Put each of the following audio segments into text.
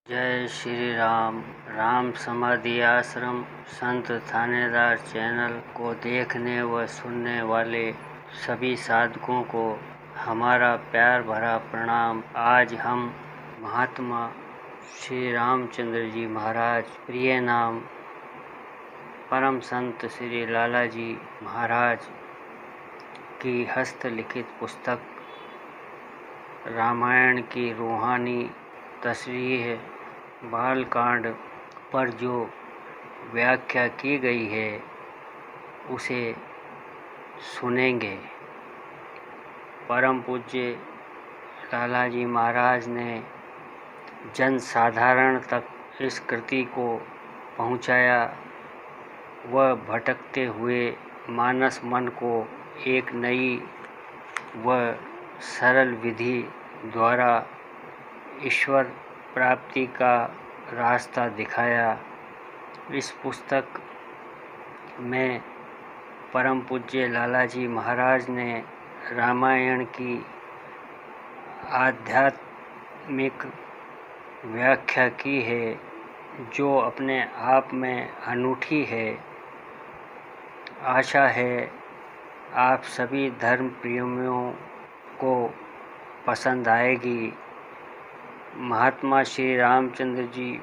जय श्री राम। राम समाधि आश्रम संत थानेदार चैनल को देखने व सुनने वाले सभी साधकों को हमारा प्यार भरा प्रणाम। आज हम महात्मा श्री रामचंद्र जी महाराज प्रिय नाम परम संत श्री लाला जी महाराज की हस्तलिखित पुस्तक रामायण की रूहानी तशरीह बालकांड पर जो व्याख्या की गई है उसे सुनेंगे। परम पूज्य लाला जी महाराज ने जन साधारण तक इस कृति को पहुंचाया व भटकते हुए मानस मन को एक नई व सरल विधि द्वारा ईश्वर प्राप्ति का रास्ता दिखाया। इस पुस्तक में परम पूज्य लाला जी महाराज ने रामायण की आध्यात्मिक व्याख्या की है जो अपने आप में अनूठी है। आशा है आप सभी धर्म प्रेमियों को पसंद आएगी। महात्मा श्री रामचंद्र जी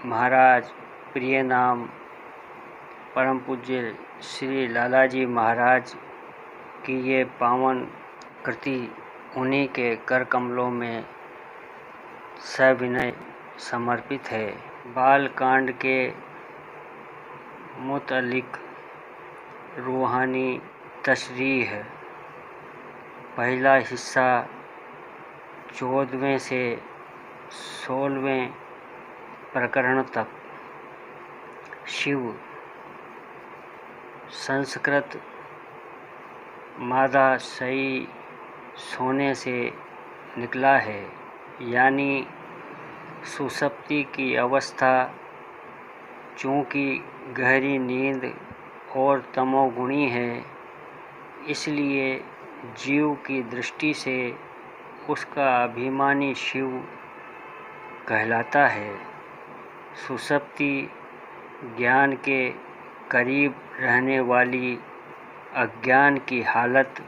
महाराज प्रिय नाम परम पूज्य श्री लाला जी महाराज की ये पावन कृति उन्हीं के कर कमलों में सविनय समर्पित है। बालकांड के मुतल्लिक रूहानी तशरीह पहला हिस्सा 14वें से 16वें प्रकरण तक। शिव संस्कृत मादा सही सोने से निकला है, यानी सुषुप्ति की अवस्था। चूँकि गहरी नींद और तमोगुणी है, इसलिए जीव की दृष्टि से उसका अभिमानी शिव कहलाता है। सुषुप्ति ज्ञान के करीब रहने वाली अज्ञान की हालत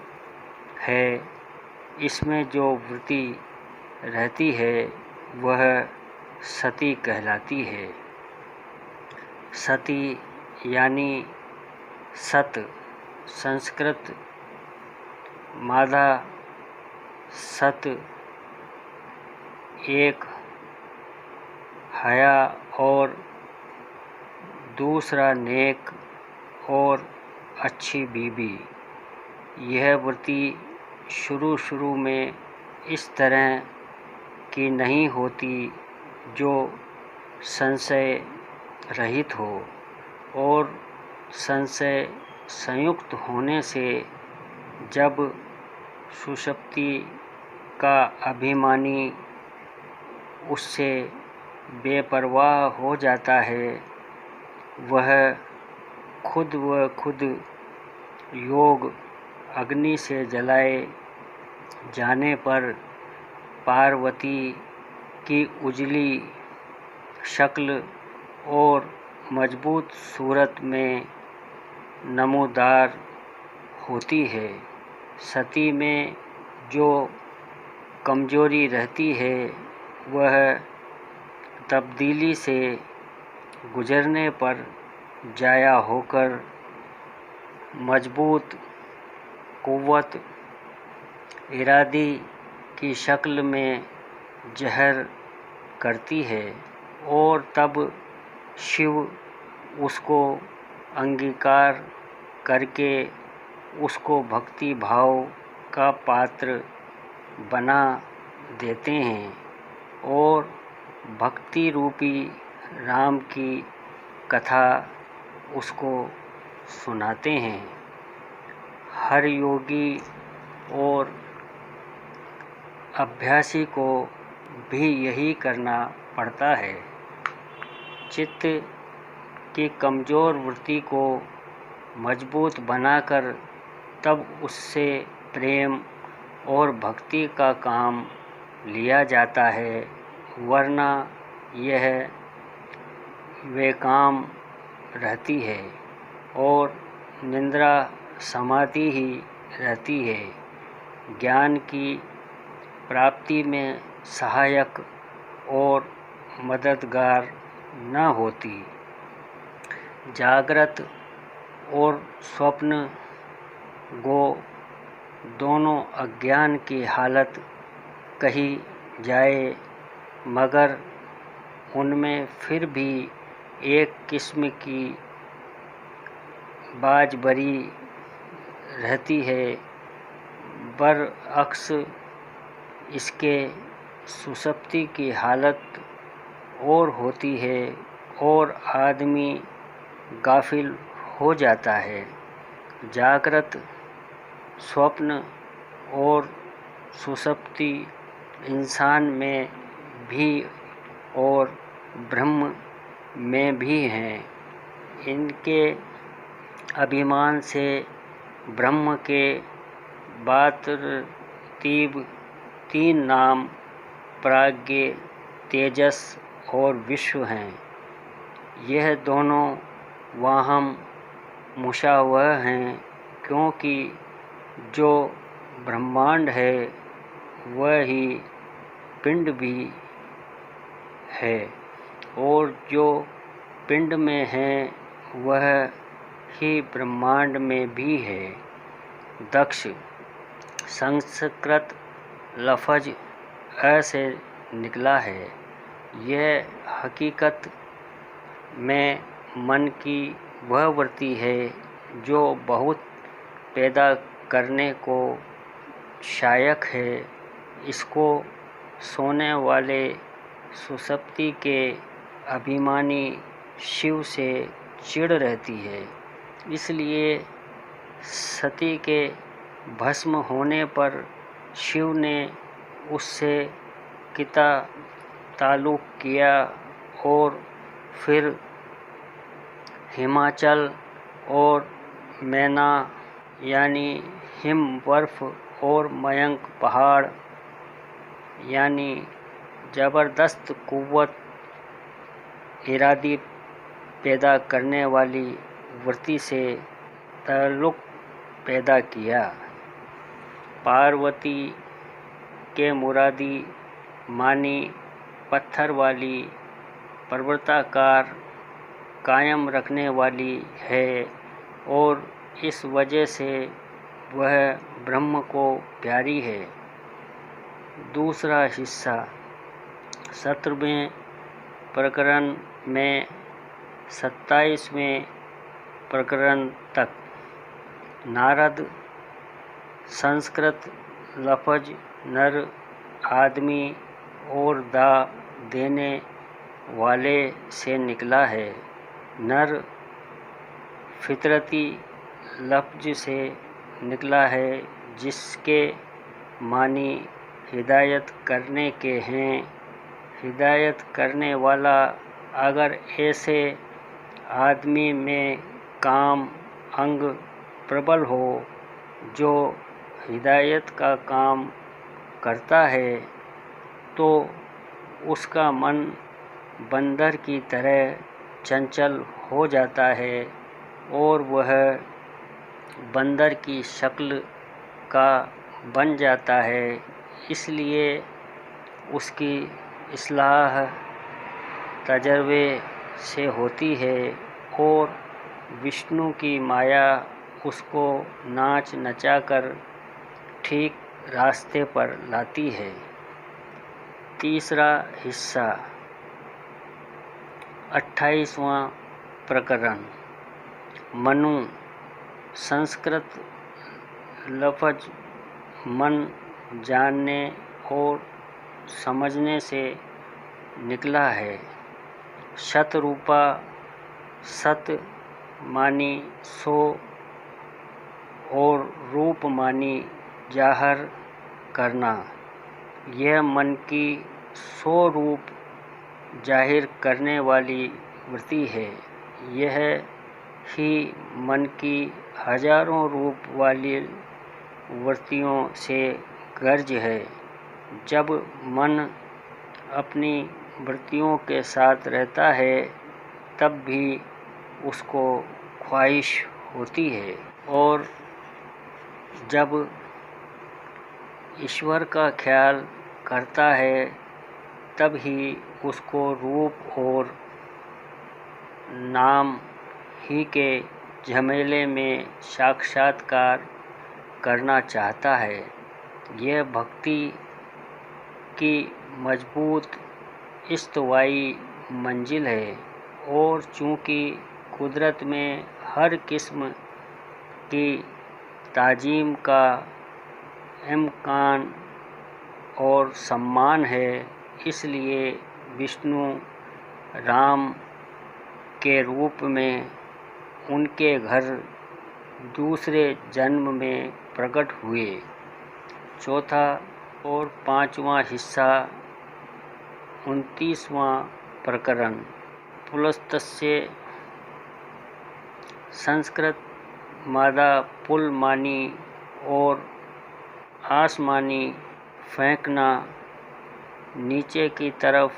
है। इसमें जो वृत्ति रहती है वह सती कहलाती है। सती यानी सत संस्कृत मादा सत एक हया और दूसरा नेक और अच्छी बीबी। यह वृत्ति शुरू में इस तरह की नहीं होती जो संशय रहित हो, और संशय संयुक्त होने से जब सुषुप्ति का अभिमानी उससे बेपरवाह हो जाता है, वह खुद व खुद योग अग्नि से जलाए जाने पर पार्वती की उजली शक्ल और मजबूत सूरत में नमूदार होती है। सती में जो कमजोरी रहती है वह तब्दीली से गुजरने पर जाया होकर मजबूत कुव्वत इरादी की शक्ल में जहर करती है, और तब शिव उसको अंगीकार करके उसको भक्ति भाव का पात्र बना देते हैं और भक्ति रूपी राम की कथा उसको सुनाते हैं। हर योगी और अभ्यासी को भी यही करना पड़ता है। चित्त की कमज़ोर वृत्ति को मजबूत बनाकर तब उससे प्रेम और भक्ति का काम लिया जाता है, वरना यह बेकाम रहती है और निद्रा समाधि ही रहती है, ज्ञान की प्राप्ति में सहायक और मददगार न होती। जागृत और स्वप्न को दोनों अज्ञान की हालत कही जाए, मगर उनमें फिर भी एक किस्म की बाजबरी रहती है। बरअक्स इसके सुषुप्ति की हालत और होती है और आदमी गाफिल हो जाता है। जागृत, स्वप्न और सुषुप्ति इंसान में भी और ब्रह्म में भी हैं। इनके अभिमान से ब्रह्म के बातर्तीब तीन नाम प्राज्ञ, तेजस और विश्व हैं। यह दोनों वाहम मुशावह हैं, क्योंकि जो ब्रह्मांड है वह ही पिंड भी है और जो पिंड में है वह ही ब्रह्मांड में भी है। दक्ष, संस्कृत लफ्ज़ अ से निकला है। यह हकीकत में मन की वह वृत्ति है जो बहुत पैदा करने को शायक है। इसको सोने वाले सुषुप्ति के अभिमानी शिव से चिढ़ रहती है, इसलिए सती के भस्म होने पर शिव ने उससे किता ताल्लुक़ किया और फिर हिमाचल और मैना यानी हिम बर्फ और मयंक पहाड़ यानी ज़बरदस्त कुव्वत इरादी पैदा करने वाली वृत्ति से ताल्लुक़ पैदा किया। पार्वती के मुरादी मानी पत्थर वाली पर्वताकार कायम रखने वाली है और इस वजह से वह ब्रह्म को प्यारी है। दूसरा हिस्सा 17वें प्रकरण में 27वें प्रकरण तक। नारद, संस्कृत लफ्ज़ नर आदमी और दा देने वाले से निकला है। नर फितरती लफ्ज़ से निकला है, जिसके मानी हिदायत करने के हैं। हिदायत करने वाला अगर ऐसे आदमी में काम अंग प्रबल हो जो हिदायत का काम करता है, तो उसका मन बंदर की तरह चंचल हो जाता है और वह बंदर की शक्ल का बन जाता है। इसलिए उसकी इस्लाह तजर्बे से होती है और विष्णु की माया उसको नाच नचाकर ठीक रास्ते पर लाती है। तीसरा हिस्सा 28वां प्रकरण। मनु, संस्कृत लफ्ज़ मन जानने और समझने से निकला है। शतरूपा, सत मानी 100 और रूप मानी जाहर करना। यह मन की 100 रूप जाहिर करने वाली वृत्ति है। यह ही मन की हजारों रूप वाली वृत्तियों से गर्ज है। जब मन अपनी वृत्तियों के साथ रहता है तब भी उसको ख्वाहिश होती है, और जब ईश्वर का ख्याल करता है तब ही उसको रूप और नाम ही के झमेले में साक्षात्कार करना चाहता है। यह भक्ति की मजबूत इस्तवाई मंजिल है, और चूँकि कुदरत में हर किस्म की ताजीम का इम्कान और सम्मान है, इसलिए विष्णु राम के रूप में उनके घर दूसरे जन्म में प्रकट हुए। चौथा और पांचवा हिस्सा 29वां प्रकरण। पुलस्तस्य संस्कृत मादा पुल मानी और आसमानी फेंकना, नीचे की तरफ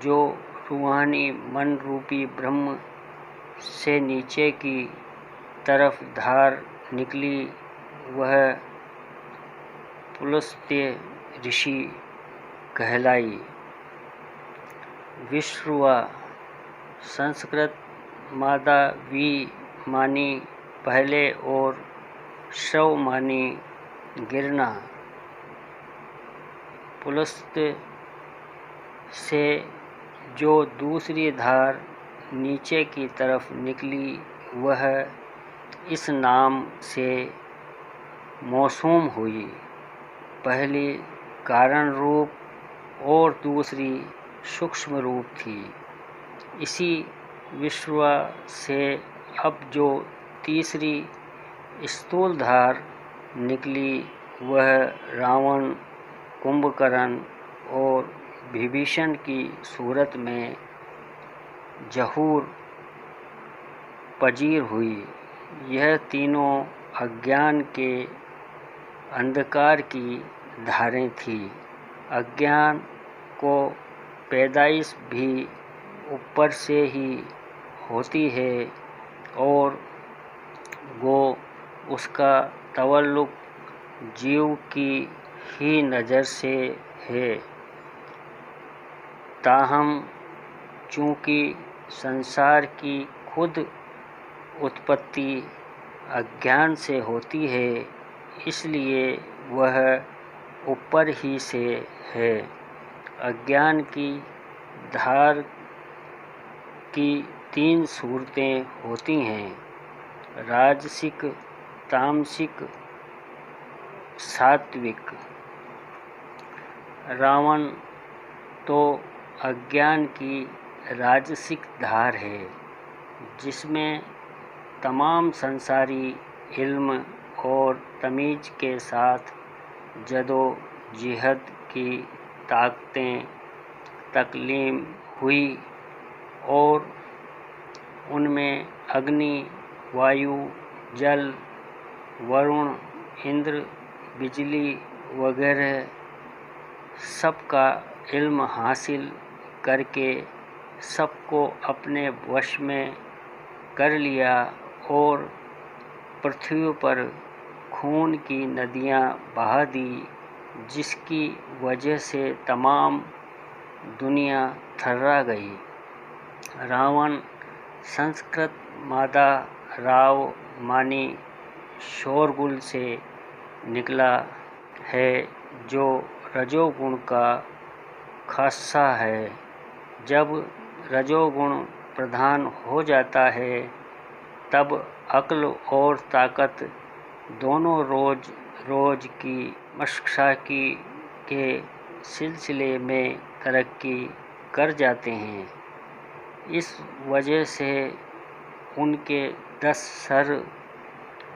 जो रूहानी मन रूपी ब्रह्म से नीचे की तरफ धार निकली वह पुलस्त्य ऋषि कहलाई। विश्रुवा संस्कृत मादा वी मानी पहले और श्रव मानी गिरना। पुलस्त्य से जो दूसरी धार नीचे की तरफ निकली वह इस नाम से मौसूम हुई, पहली कारण रूप और दूसरी सूक्ष्म रूप थी। इसी विश्वा से अब जो तीसरी स्थूल धार निकली वह रावण, कुंभकर्ण और विभीषण की सूरत में जहूर पजीर हुई। यह तीनों अज्ञान के अंधकार की धारें थी। अज्ञान को पैदाइश भी ऊपर से ही होती है और वो उसका तवल्लुक जीव की ही नज़र से है। ताहम चूँकि संसार की खुद उत्पत्ति अज्ञान से होती है, इसलिए वह ऊपर ही से है। अज्ञान की धार की तीन सूरतें होती हैं, राजसिक, तामसिक, सात्विक। रावण तो अज्ञान की राजसिक धार है, जिसमें तमाम संसारी इल्म और तमीज के साथ जदोजहद की ताकतें तकलीम हुई और उनमें अग्नि, वायु, जल, वरुण, इंद्र, बिजली वगैरह सबका इल्म हासिल करके सबको अपने वश में कर लिया और पृथ्वी पर खून की नदियाँ बहा दी, जिसकी वजह से तमाम दुनिया थर्रा गई। रावण संस्कृत मादा राव मानी शोरगुल से निकला है, जो रजोगुण का खासा है। जब रजोगुण प्रधान हो जाता है तब अक्ल और ताकत दोनों रोज रोज की मशक़ी के सिलसिले में तरक्की कर जाते हैं। इस वजह से उनके 10 सर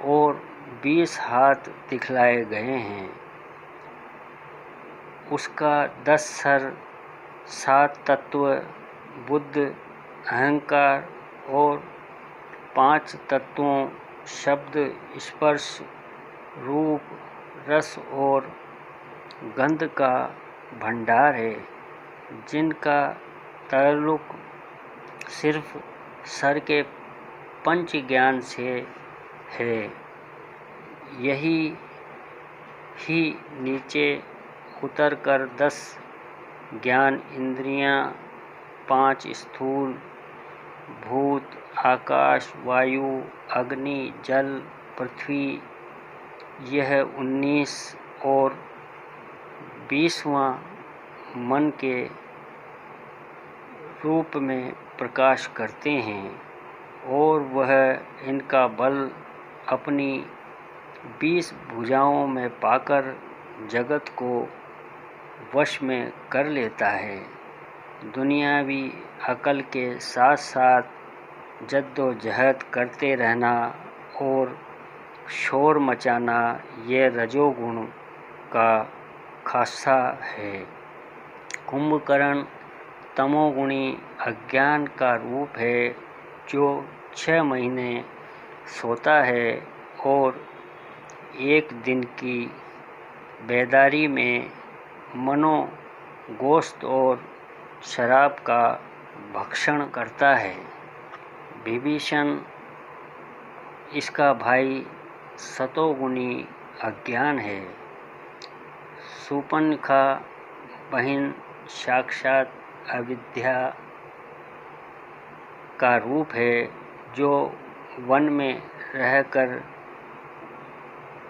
और 20 हाथ दिखलाए गए हैं। उसका 10 सर 7 तत्व बुद्ध, अहंकार और 5 तत्वों शब्द, स्पर्श, रूप, रस और गंध का भंडार है, जिनका ताल्लुक सिर्फ सर के पंच ज्ञान से है। यही ही नीचे उतरकर 10 ज्ञान इंद्रियां, 5 स्थूल भूत, आकाश, वायु, अग्नि, जल, पृथ्वी, यह 19 और 20वां मन के रूप में प्रकाश करते हैं और वह इनका बल अपनी 20 भुजाओं में पाकर जगत को वश में कर लेता है। दुनियावी अकल के साथ साथ जद्दोजहद करते रहना और शोर मचाना ये रजोगुण का खासा है। कुंभकर्ण तमोगुणी अज्ञान का रूप है जो 6 महीने सोता है और एक दिन की बेदारी में गोश्त और शराब का भक्षण करता है। विभीषण इसका भाई सतोगुणी अज्ञान है। शूर्पणखा बहन साक्षात अविद्या का रूप है जो वन में रहकर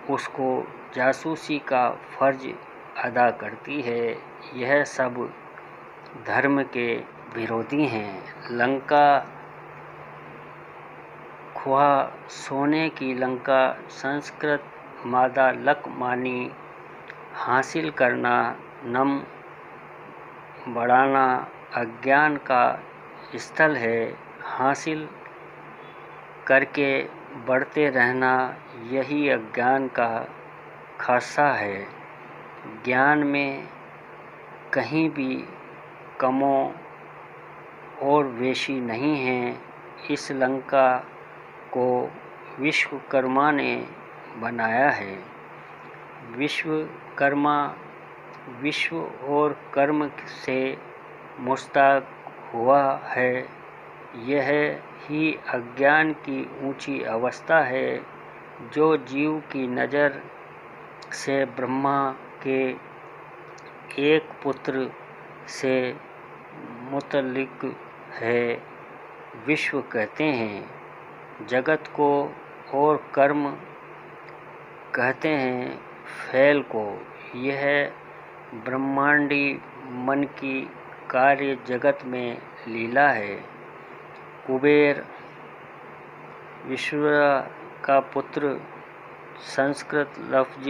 उसको जासूसी का फर्ज अदा करती है। यह सब धर्म के विरोधी हैं। लंका ख्वा सोने की लंका संस्कृत मादा लक मानी हासिल करना, नम बढ़ाना अज्ञान का स्थल है। हासिल करके बढ़ते रहना यही अज्ञान का खासा है। ज्ञान में कहीं भी कमो और वेशी नहीं है। इस लंका को विश्वकर्मा ने बनाया है। विश्वकर्मा विश्व और कर्म से मुश्ताक हुआ है। यह ही अज्ञान की ऊंची अवस्था है जो जीव की नज़र से ब्रह्मा के एक पुत्र से मुतल्लिक है। विश्व कहते हैं जगत को और कर्म कहते हैं फैल को। यह ब्रह्मांडी मन की कार्य जगत में लीला है। कुबेर विश्वरा का पुत्र संस्कृत लफ्ज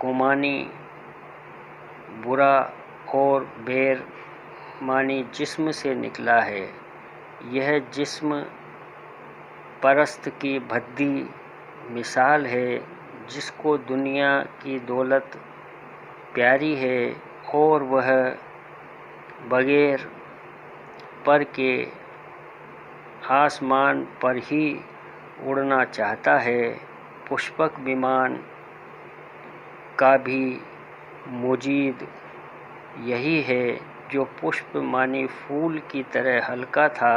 कुमानी बुरा और बेर मानी जिस्म से निकला है। यह जिस्म परस्त की भद्दी मिसाल है जिसको दुनिया की दौलत प्यारी है और वह बगैर पर के आसमान पर ही उड़ना चाहता है। पुष्पक विमान का भी मुजीद यही है जो पुष्प मानी फूल की तरह हल्का था।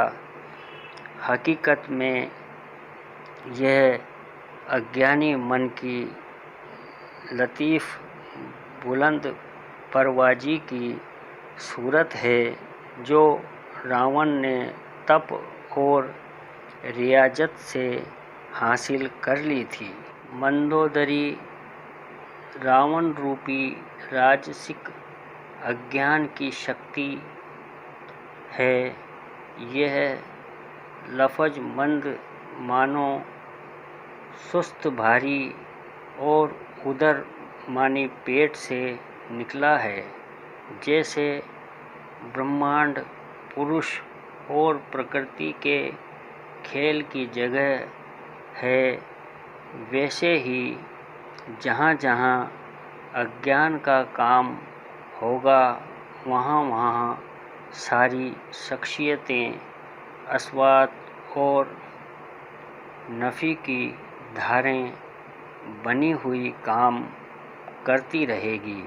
हकीकत में यह अज्ञानी मन की लतीफ़ बुलंद परवाजी की सूरत है जो रावण ने तप और रियाजत से हासिल कर ली थी। मंदोदरी रावण रूपी राजसिक अज्ञान की शक्ति है। यह लफज मंद मानो सुस्त भारी और उदर मानी पेट से निकला है। जैसे ब्रह्मांड पुरुष और प्रकृति के खेल की जगह है वैसे ही जहाँ जहाँ अज्ञान का काम होगा वहाँ वहाँ सारी शख्सियतें अस्वात और नफ़ी की धारें बनी हुई काम करती रहेगी।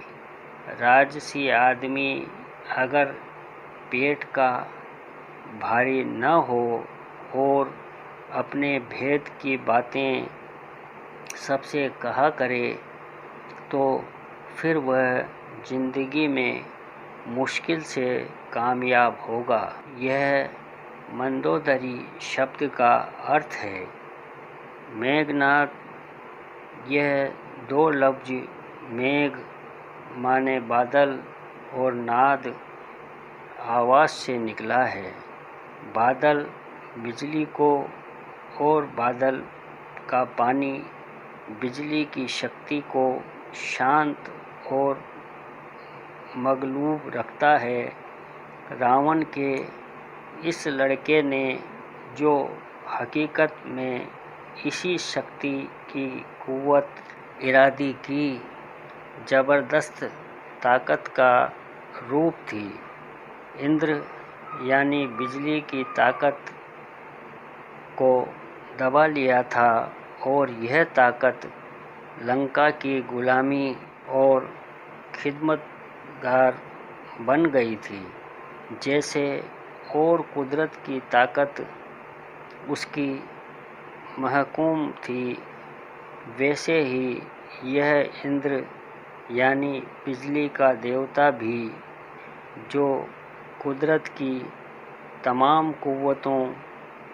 राजसी आदमी अगर पेट का भारी न हो और अपने भेद की बातें सबसे कहा करे तो फिर वह जिंदगी में मुश्किल से कामयाब होगा। यह मंदोदरी शब्द का अर्थ है मेघनाद। यह दो लफ्ज मेघ माने बादल और नाद आवाज़ से निकला है। बादल बिजली को और बादल का पानी बिजली की शक्ति को शांत और मगलूब रखता है। रावण के इस लड़के ने जो हकीकत में इसी शक्ति की कुव्वत इरादी की ज़बरदस्त ताकत का रूप थी। इंद्र यानी बिजली की ताकत को दबा लिया था और यह ताकत लंका की गुलामी और खिदमतगार बन गई थी। जैसे और कुदरत की ताकत उसकी महकूम थी, वैसे ही यह इंद्र यानी बिजली का देवता भी, जो कुदरत की तमाम कुव्वतों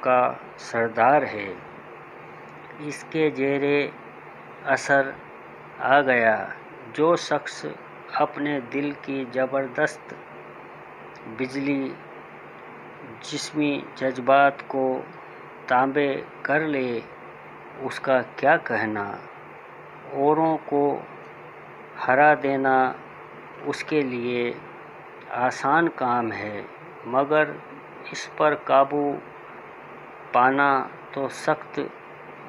का सरदार है, इसके ज़ेरे असर आ गया। जो शख्स अपने दिल की ज़बरदस्त बिजली जिस्मी जज्बात को तांबे कर ले, उसका क्या कहना। औरों को हरा देना उसके लिए आसान काम है, मगर इस पर काबू पाना तो सख्त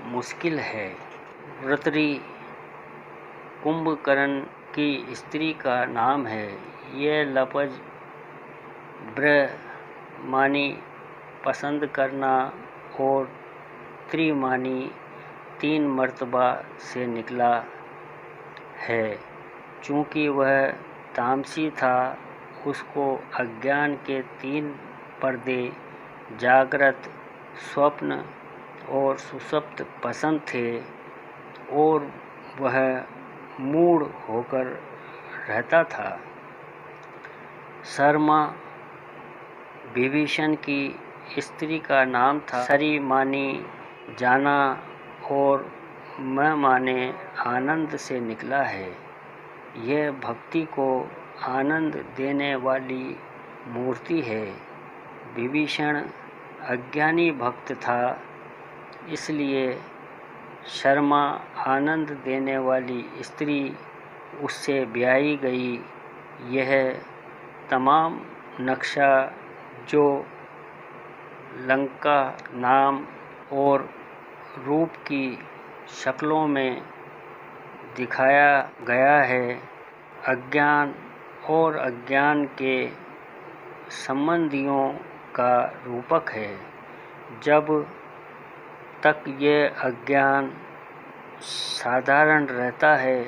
मुश्किल है। वृत्री कुंभकर्ण की स्त्री का नाम है। यह लफ्ज़ ब्र मानी पसंद करना और त्रि मानी 3 मर्तबा से निकला है। चूँकि वह तामसी था, उसको अज्ञान के 3 पर्दे जागृत, स्वप्न और सुषुप्त पसंद थे और वह मूढ़ होकर रहता था। शर्मा विभीषण की स्त्री का नाम था। सरी मानी जाना और म माने आनंद से निकला है। यह भक्ति को आनंद देने वाली मूर्ति है। विभीषण अज्ञानी भक्त था, इसलिए शर्मा आनंद देने वाली स्त्री उससे ब्याही गई। यह तमाम नक्शा जो लंका नाम और रूप की शक्लों में दिखाया गया है, अज्ञान और अज्ञान के संबंधियों का रूपक है। जब तक यह अज्ञान साधारण रहता है,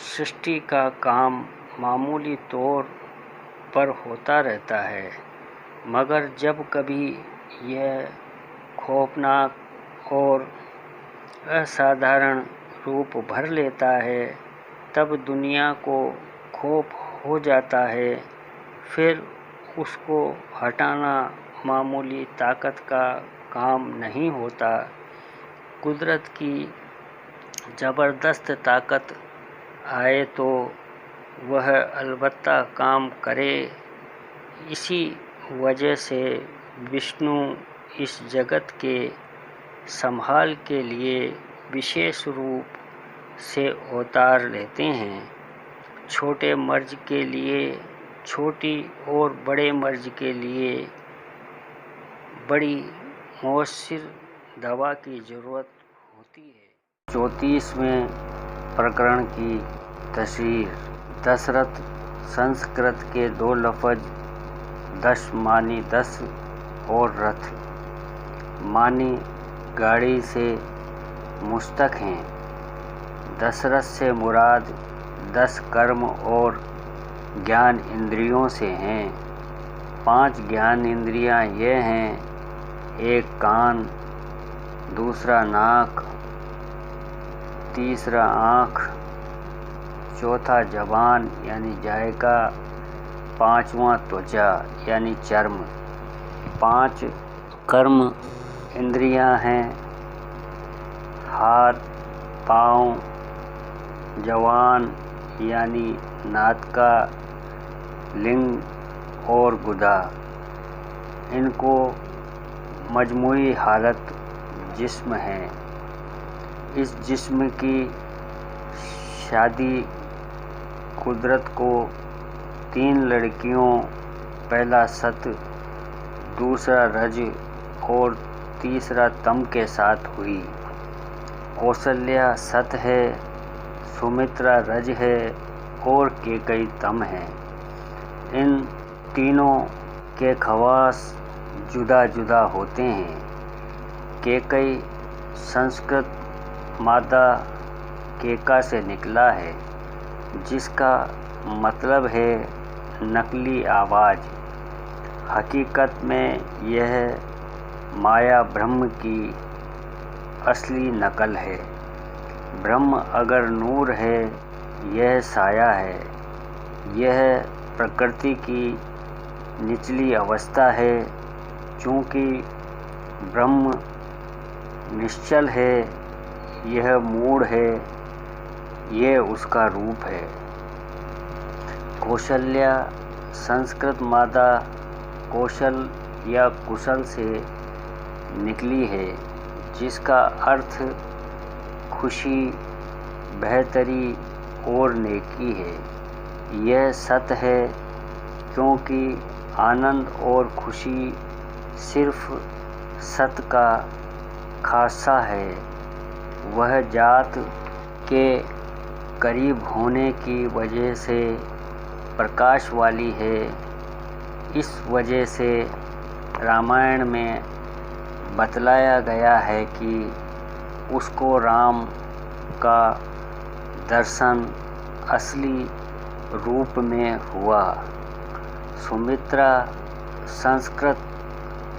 सृष्टि का काम मामूली तौर पर होता रहता है, मगर जब कभी यह खौफनाक और असाधारण रूप भर लेता है, तब दुनिया को खौफ हो जाता है। फिर उसको हटाना मामूली ताकत का काम नहीं होता। कुदरत की ज़बरदस्त ताकत आए तो वह अलबत्ता काम करे। इसी वजह से विष्णु इस जगत के संभाल के लिए विशेष रूप से अवतार लेते हैं। छोटे मर्ज के लिए छोटी और बड़े मर्ज के लिए बड़ी मौसर दवा की ज़रूरत होती है। 34वें प्रकरण की तस्वीर। दशरथ संस्कृत के 2 लफ्ज़ दश मानी 10 और रथ मानी गाड़ी से मुश्तक हैं। दशरथ से मुराद 10 कर्म और ज्ञान इंद्रियों से हैं। 5 ज्ञान इंद्रियां ये हैं, एक कान, दूसरा नाक, तीसरा आँख, चौथा जबान यानी जायका, पांचवा त्वचा यानी चर्म। 5 कर्म इंद्रियां हैं, हाथ, पाँव, जवान यानी नादका, लिंग और गुदा। इनको मजमूई हालत जिस्म है। इस जिस्म की शादी कुदरत को 3 लड़कियों, पहला सत, दूसरा रज और तीसरा तम के साथ हुई। कौशल्या सत है, सुमित्रा रज है और कैकेयी तम है। इन तीनों के खवास जुदा जुदा होते हैं। कैकेयी संस्कृत मादा केका से निकला है, जिसका मतलब है नकली आवाज़। हकीकत में यह माया ब्रह्म की असली नकल है। ब्रह्म अगर नूर है, यह साया है। यह प्रकृति की निचली अवस्था है। चूँकि ब्रह्म निश्चल है, यह मूढ़ है, यह उसका रूप है। कौशल्या संस्कृत मादा कौशल या कुशल से निकली है, जिसका अर्थ खुशी, बेहतरी और नेकी है। यह सत है, क्योंकि आनंद और खुशी सिर्फ सत का खासा है। वह जात के करीब होने की वजह से प्रकाश वाली है। इस वजह से रामायण में बतलाया गया है कि उसको राम का दर्शन असली रूप में हुआ। सुमित्रा संस्कृत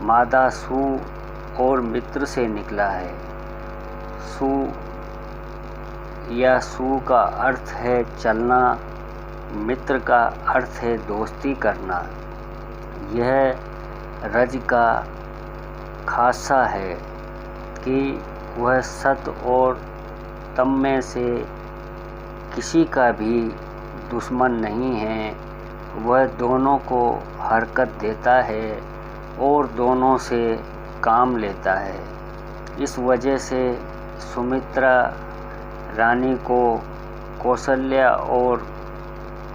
मादा सु और मित्र से निकला है। सु या सु का अर्थ है चलना, मित्र का अर्थ है दोस्ती करना। यह रज का खासा है कि वह सत और तम में से किसी का भी दुश्मन नहीं है। वह दोनों को हरकत देता है और दोनों से काम लेता है। इस वजह से सुमित्रा रानी को कौशल्या और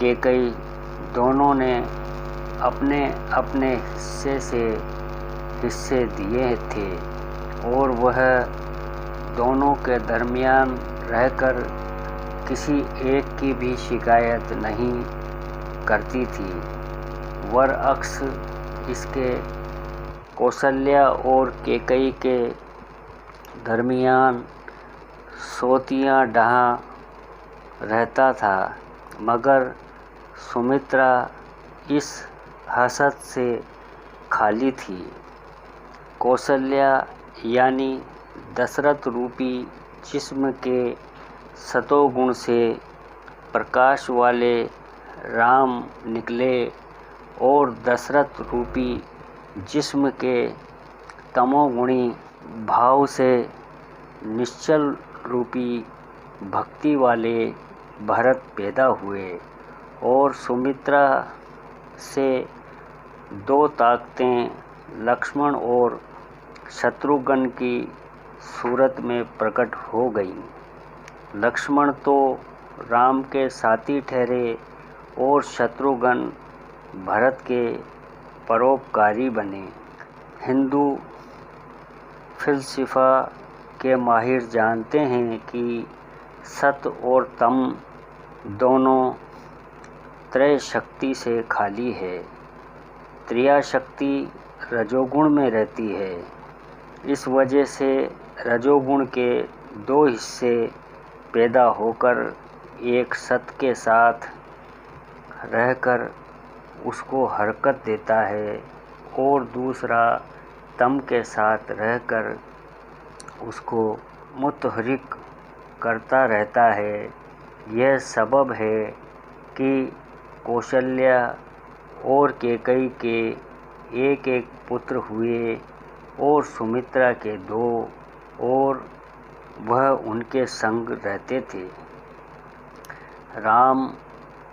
कैकेयी दोनों ने अपने अपने हिस्से दिए थे और वह दोनों के दरमियान रहकर किसी एक की भी शिकायत नहीं करती थी। बरअक्स इसके कौशल्या और कैकेयी के दरमियान सोतिया डहा रहता था, मगर सुमित्रा इस हसद से खाली थी। कौशल्या यानी दशरथ रूपी जिस्म के सतोगुण से प्रकाश वाले राम निकले और दशरथ रूपी जिस्म के तमोगुणी भाव से निश्चल रूपी भक्ति वाले भरत पैदा हुए और सुमित्रा से 2 ताकतें लक्ष्मण और शत्रुघ्न की सूरत में प्रकट हो गईं। लक्ष्मण तो राम के साथी ठहरे और शत्रुघ्न भरत के परोपकारी बने। हिंदू फ़िलसफ़ा के माहिर जानते हैं कि सत और तम दोनों त्रय शक्ति से खाली है। त्रिया शक्ति रजोगुण में रहती है। इस वजह से रजोगुण के 2 हिस्से पैदा होकर एक सत के साथ रहकर उसको हरकत देता है और दूसरा तम के साथ रहकर उसको मुतहरिक करता रहता है। यह सबब है कि कौशल्या और कैकेयी के एक एक पुत्र हुए और सुमित्रा के 2 और वह उनके संग रहते थे। राम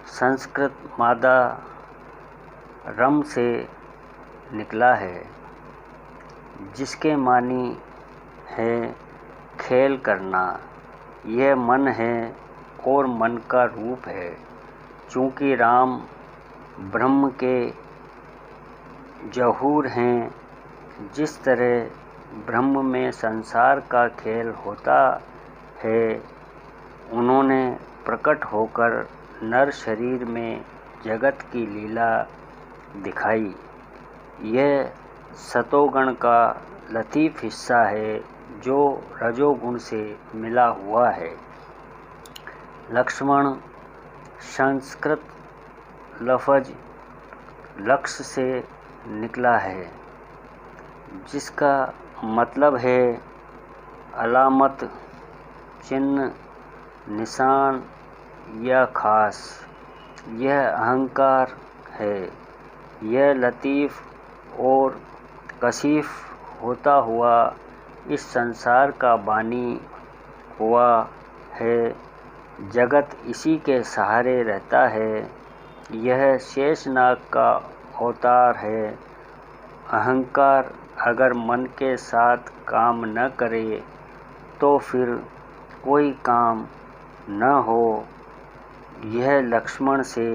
संस्कृत मादा रम से निकला है, जिसके मानी है खेल करना। यह मन है और मन का रूप है। चूँकि राम ब्रह्म के ज़हूर हैं, जिस तरह ब्रह्म में संसार का खेल होता है, उन्होंने प्रकट होकर नर शरीर में जगत की लीला दिखाई। यह सतोगुण का लतीफ़ हिस्सा है जो रजोगुण से मिला हुआ है। लक्ष्मण संस्कृत लफ्ज़ लक्ष्य से निकला है, जिसका मतलब है अलामत, चिन्ह, निशान या खास। यह अहंकार है। यह लतीफ़ और कशीफ होता हुआ इस संसार का बानी हुआ है। जगत इसी के सहारे रहता है। यह शेषनाग का अवतार है। अहंकार अगर मन के साथ काम न करे तो फिर कोई काम न हो। यह लक्ष्मण से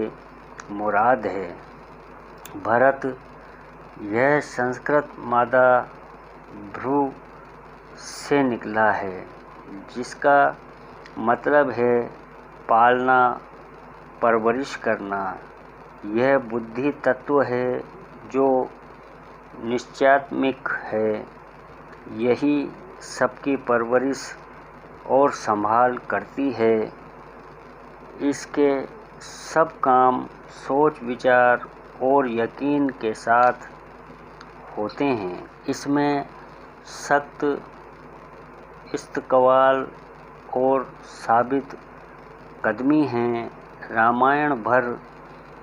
मुराद है। भरत, यह संस्कृत मादा भ्रू से निकला है, जिसका मतलब है पालना, परवरिश करना। यह बुद्धि तत्व है जो निश्चयात्मिक है। यही सबकी परवरिश और संभाल करती है। इसके सब काम सोच विचार और यकीन के साथ होते हैं। इसमें सख्त इस्तक़बाल और साबित कदमी हैं। रामायण भर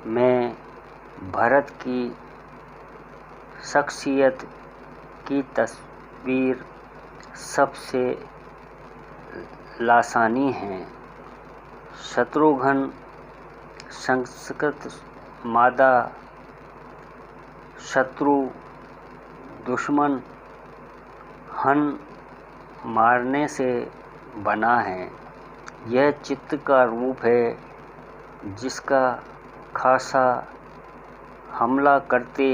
में भरत की शख्सियत की तस्वीर सबसे लासानी है। शत्रुघ्न संस्कृत मादा शत्रु, दुश्मन, हन, मारने से बना है। यह चित्त का रूप है, जिसका खासा हमला करते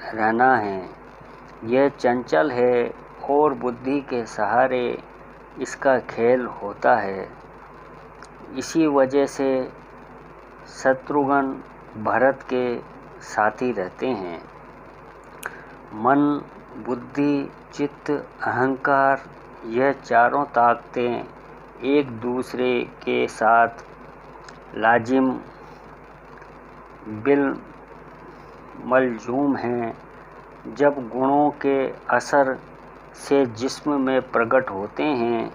रहना है। यह चंचल है और बुद्धि के सहारे इसका खेल होता है। इसी वजह से शत्रुघ्न भरत के साथी रहते हैं। मन, बुद्धि, चित्त, अहंकार, यह चारों ताकतें एक दूसरे के साथ लाजिम बिल मलजूम हैं। जब गुणों के असर से जिस्म में प्रकट होते हैं,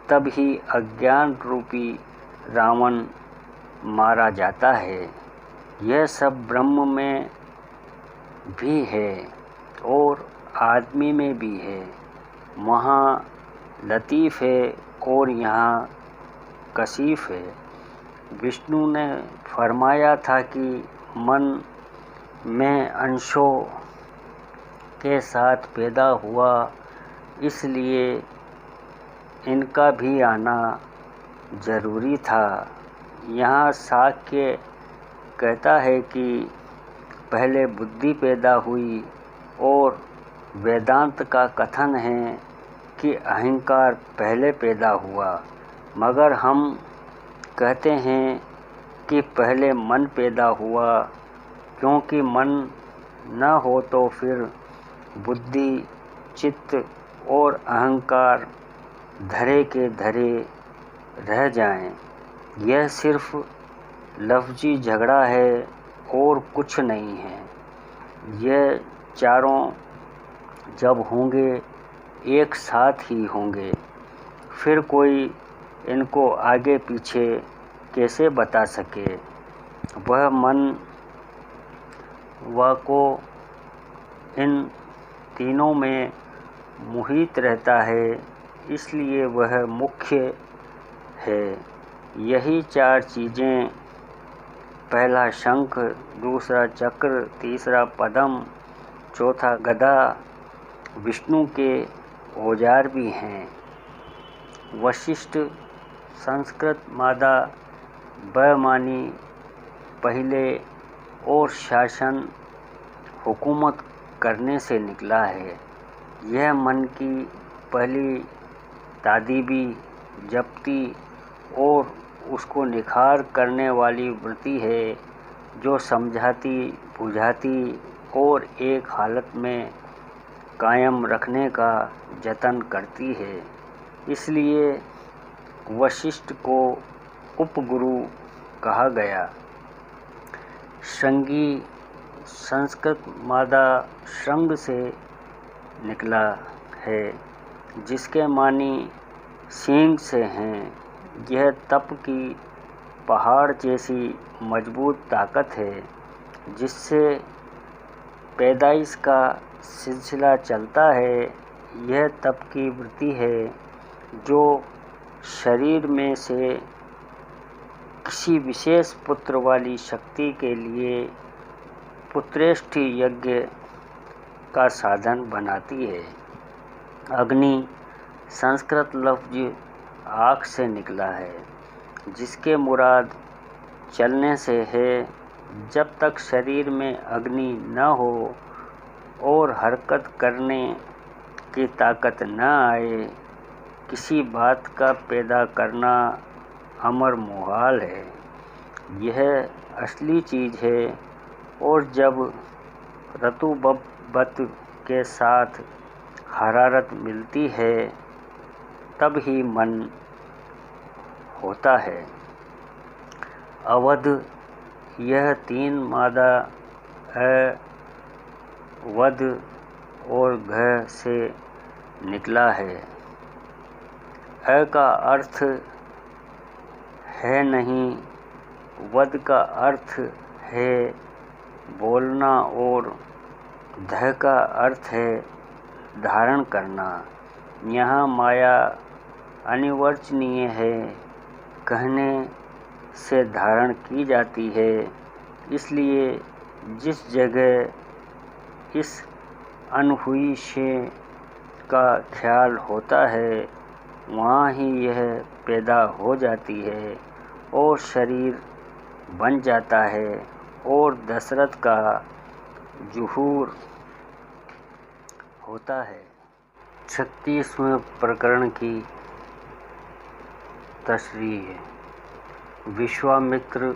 तब ही अज्ञान रूपी रावण मारा जाता है। यह सब ब्रह्म में भी है और आदमी में भी है। वहाँ लतीफ़ है और यहाँ कशीफ है। विष्णु ने फरमाया था कि मन में अंशों के साथ पैदा हुआ, इसलिए इनका भी आना ज़रूरी था। यहाँ शाक्य कहता है कि पहले बुद्धि पैदा हुई और वेदांत का कथन है कि अहंकार पहले पैदा हुआ, मगर हम कहते हैं कि पहले मन पैदा हुआ, क्योंकि मन न हो तो फिर बुद्धि, चित्त और अहंकार धरे के धरे रह जाएं। यह सिर्फ लफ्ज़ी झगड़ा है और कुछ नहीं है। यह चारों जब होंगे एक साथ ही होंगे, फिर कोई इनको आगे पीछे कैसे बता सके। वह मन व को इन तीनों में मोहित रहता है, इसलिए वह मुख्य है। यही चार चीज़ें, पहला शंख, दूसरा चक्र, तीसरा पद्म, चौथा गदा, विष्णु के औजार भी हैं। वशिष्ठ संस्कृत मादा ब मानी पहले और शासन हुकूमत करने से निकला है। यह मन की पहली तादीबी, जप्ती और उसको निखार करने वाली वृत्ति है, जो समझाती बुझाती और एक हालत में कायम रखने का जतन करती है। इसलिए वशिष्ठ को उपगुरु कहा गया। श्रृंगी संस्कृत मादा श्रृंग से निकला है, जिसके मानी सींग से हैं। यह तप की पहाड़ जैसी मजबूत ताकत है, जिससे पैदाइश का सिलसिला चलता है। यह तप की वृत्ति है, जो शरीर में से किसी विशेष पुत्र वाली शक्ति के लिए पुत्रेष्टि यज्ञ का साधन बनाती है। अग्नि संस्कृत लफ्ज आँख से निकला है, जिसके मुराद चलने से है। जब तक शरीर में अग्नि न हो और हरकत करने की ताकत न आए, किसी बात का पैदा करना अमर मुहाल है। यह असली चीज़ है, और जब रतुबत के साथ हरारत मिलती है, तब ही मन होता है। अवध, यह तीन मादा वध और घ से निकला है। अ का अर्थ है नहीं, वध का अर्थ है बोलना, और ध का अर्थ है धारण करना। यहाँ माया अनिर्वचनीय है, कहने से धारण की जाती है। इसलिए जिस जगह इस अनहुई से का ख्याल होता है, वहाँ ही यह पैदा हो जाती है और शरीर बन जाता है, और दशरथ का ज़ुहूर होता है। 36वें प्रकरण की तशरीह। विश्वामित्र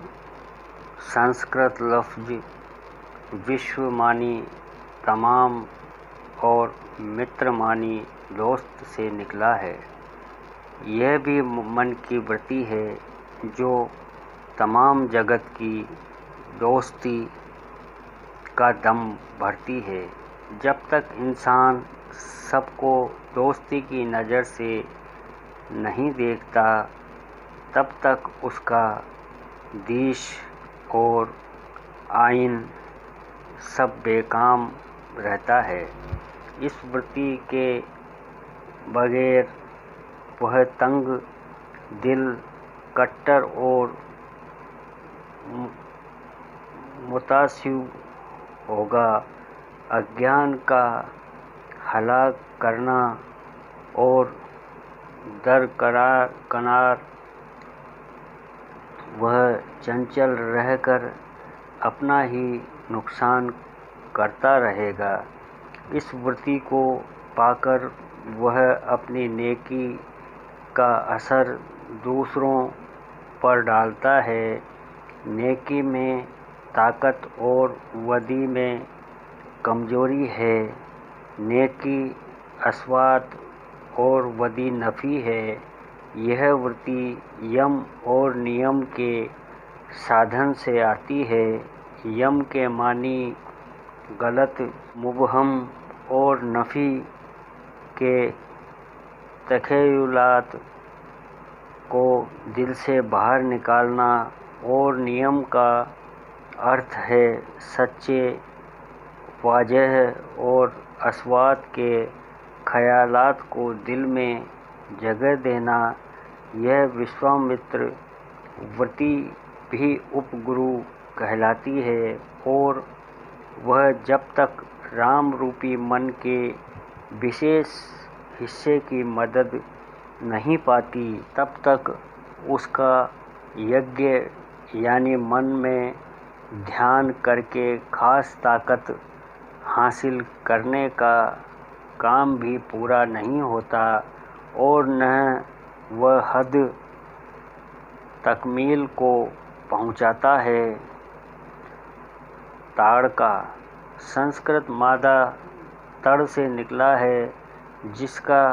संस्कृत लफ्ज विश्व मानी तमाम और मित्र मानी दोस्त से निकला है। यह भी मन की वृत्ति है, जो तमाम जगत की दोस्ती का दम भरती है। जब तक इंसान सबको दोस्ती की नज़र से नहीं देखता, तब तक उसका देश और आइन सब बेकाम रहता है। इस वृत्ति के बगैर वह तंग दिल, कट्टर और मुतासिब होगा। अज्ञान का हलाक करना और दरकनार वह चंचल रहकर अपना ही नुकसान करता रहेगा। इस वृत्ति को पाकर वह अपनी नेकी का असर दूसरों पर डालता है। नेकी में ताकत और वदी में कमजोरी है। नेकी अस्वात और वदी नफ़ी है। यह वृत्ति यम और नियम के साधन से आती है। यम के मानी गलत, मुबहम और नफ़ी के तख़य्युलात को दिल से बाहर निकालना, और नियम का अर्थ है सच्चे, वाज़ेह और अस्वात के ख़यालात को दिल में जगह देना। यह विश्वामित्र वृत्ति भी उपगुरु कहलाती है, और वह जब तक राम रूपी मन के विशेष हिस्से की मदद नहीं पाती, तब तक उसका यज्ञ यानी मन में ध्यान करके खास ताकत हासिल करने का काम भी पूरा नहीं होता, और न वह हद तकमील को पहुंचाता है। ताड़का संस्कृत मादा तड़ से निकला है, जिसका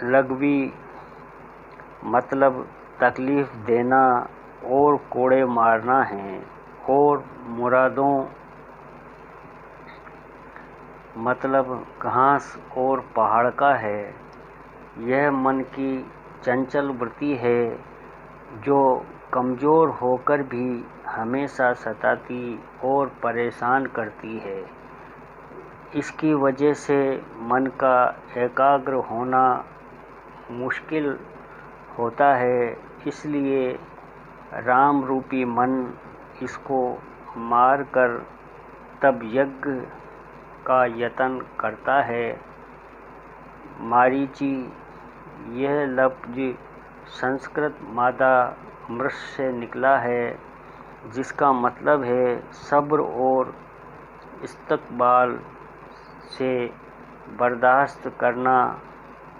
लग़वी मतलब तकलीफ़ देना और कोड़े मारना है, और मुरादों मतलब घास और पहाड़ का है। यह मन की चंचल वृत्ति है, जो कमज़ोर होकर भी हमेशा सताती और परेशान करती है। इसकी वजह से मन का एकाग्र होना मुश्किल होता है, इसलिए राम रूपी मन इसको मार कर तब यज्ञ का यत्न करता है। मारीची यह लफ्ज़ संस्कृत मादा मृष से निकला है, जिसका मतलब है सब्र और इस्तक़बाल से बर्दाश्त करना।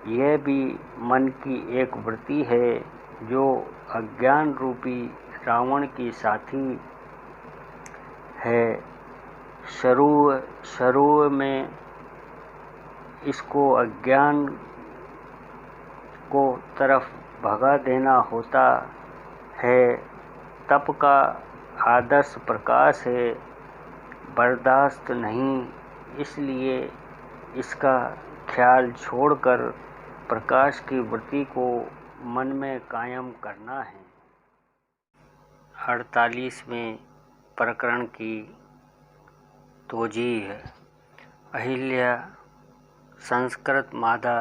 यह भी मन की एक वृत्ति है, जो अज्ञान रूपी रावण की साथी है। शुरू में इसको अज्ञान को तरफ भगा देना होता है। तप का आदर्श प्रकाश है, बर्दाश्त नहीं, इसलिए इसका ख्याल छोड़कर प्रकाश की वृत्ति को मन में कायम करना है। 48वें प्रकरण की तोजीह। अहिल्या संस्कृत मादा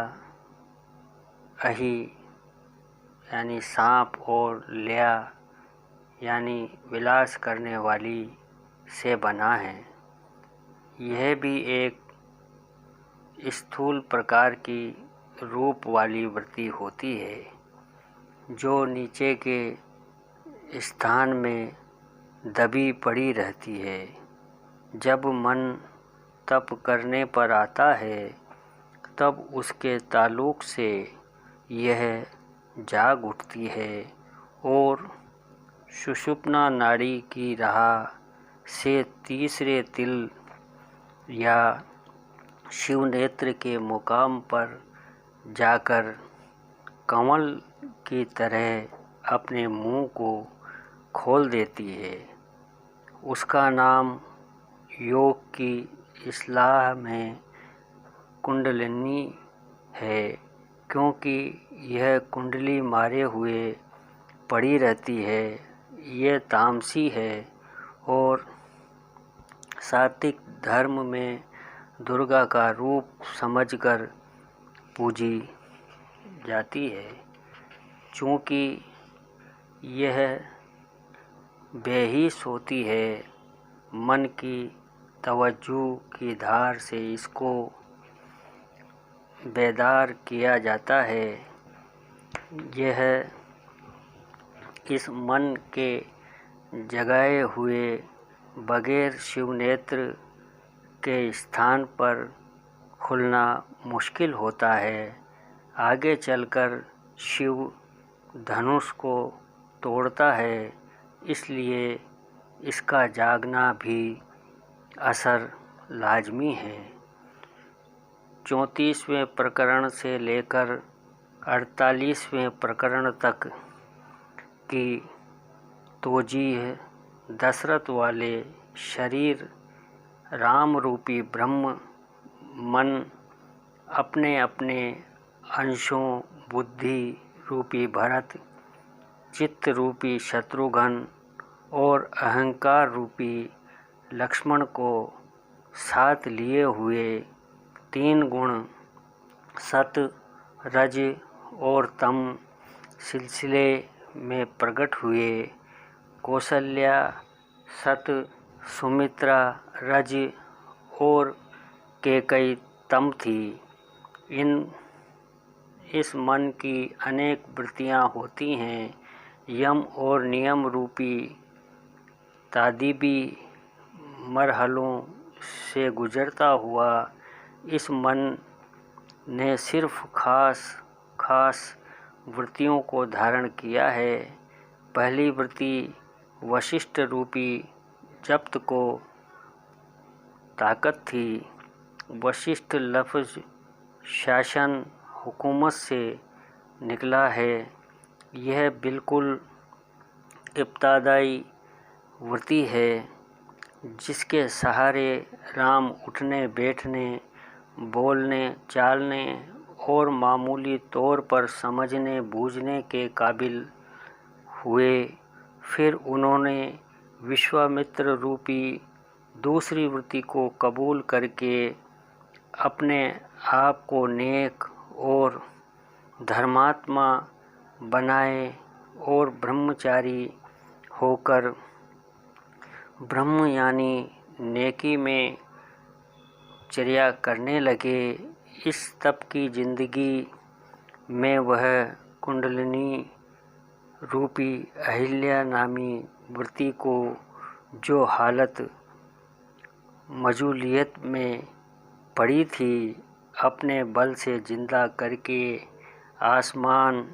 अहि यानी सांप और ल्या यानी विलास करने वाली से बना है। यह भी एक स्थूल प्रकार की रूप वाली वृत्ति होती है, जो नीचे के स्थान में दबी पड़ी रहती है। जब मन तप करने पर आता है, तब उसके ताल्लुक से यह जाग उठती है और सुषुप्ना नाड़ी की राह से तीसरे तिल या शिव नेत्र के मुकाम पर जाकर कमल की तरह अपने मुंह को खोल देती है। उसका नाम योग की इस्लाह में कुंडलिनी है, क्योंकि यह कुंडली मारे हुए पड़ी रहती है। यह तामसी है और सात्विक धर्म में दुर्गा का रूप समझकर पूजी जाती है। चूँकि यह बेहिस होती है, मन की तवज्जो की धार से इसको बेदार किया जाता है। यह इस मन के जगाए हुए बगैर शिवनेत्र के स्थान पर खुलना मुश्किल होता है। आगे चलकर शिव धनुष को तोड़ता है, इसलिए इसका जागना भी असर लाजमी है। 34वें प्रकरण से लेकर 48वें प्रकरण तक की तोजीह दशरथ वाले शरीर राम रूपी ब्रह्म मन अपने अपने अंशों बुद्धि रूपी भरत, चित्त रूपी शत्रुघ्न और अहंकार रूपी लक्ष्मण को साथ लिए हुए तीन गुण सत, रज और तम सिलसिले में प्रकट हुए। कौशल्या सत, सुमित्रा रज और कैकेयी तम थी। इस मन की अनेक वृत्तियाँ होती हैं। यम और नियम रूपी तादीबी मरहलों से गुजरता हुआ इस मन ने सिर्फ खास वृत्तियों को धारण किया है। पहली वृत्ति वशिष्ठ रूपी जब्त को ताकत थी। वशिष्ठ लफ्ज़ शासन हुकूमत से निकला है। यह बिल्कुल इब्तदाई वृत्ति है जिसके सहारे राम उठने बैठने, बोलने चालने और मामूली तौर पर समझने बूझने के काबिल हुए। फिर उन्होंने विश्वामित्र रूपी दूसरी वृत्ति को कबूल करके अपने आप को नेक और धर्मात्मा बनाए और ब्रह्मचारी होकर ब्रह्म यानी नेकी में चर्या करने लगे। इस तप की जिंदगी में वह कुंडलिनी रूपी अहिल्या नामी वृत्ति को जो हालत मजूलियत में पड़ी थी अपने बल से जिंदा करके आसमान